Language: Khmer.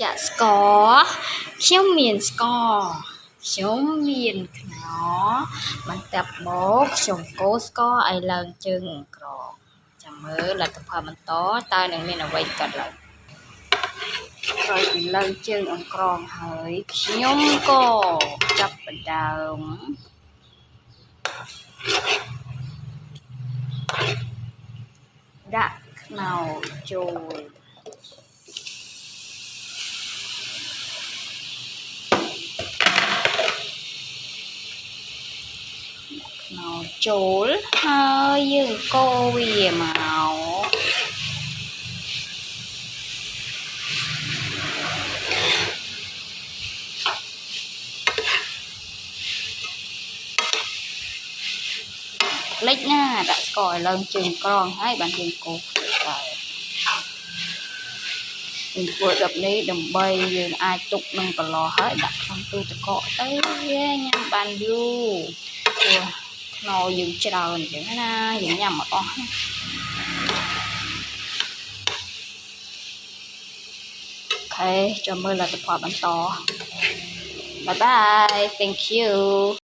ចាក់ស្ករខ្ញុំមានស្ករខ្ញុំមានខ្នុរបន្ទាប់មកខ្ញុំកូរស្ករឲ្យឡើងជើងអង្ក្រងចាំមើលលទ្ធផលបន្តតើនឹងមានអ្វីកើតឡើងក្រោយពីឡើងជើងអង្ក្រងហើយខ្ញុំក៏ចាប់ផ្ដើមដាក់ខ្នុរចូលខ្នុរចូលហើយយើងកូរវាមកលេចណាដាក់ស្ករឲ្យឡើងជើងក្រងហើយបានយើងកូរទៅយើងធ្វើបែបនេះដើម្បីយើងអាចទុកនឹងកន្លហើយដាក់ក្នុងទូទឹកកកទៅវាញ៉ាំបានយូរព្រោះខ្នុរយើងច្រើនអញ្ចឹងណាយើងញ៉ាំអត់អស់អូខេចាំមើលលទ្ធផលបន្តបាយបាយ thank you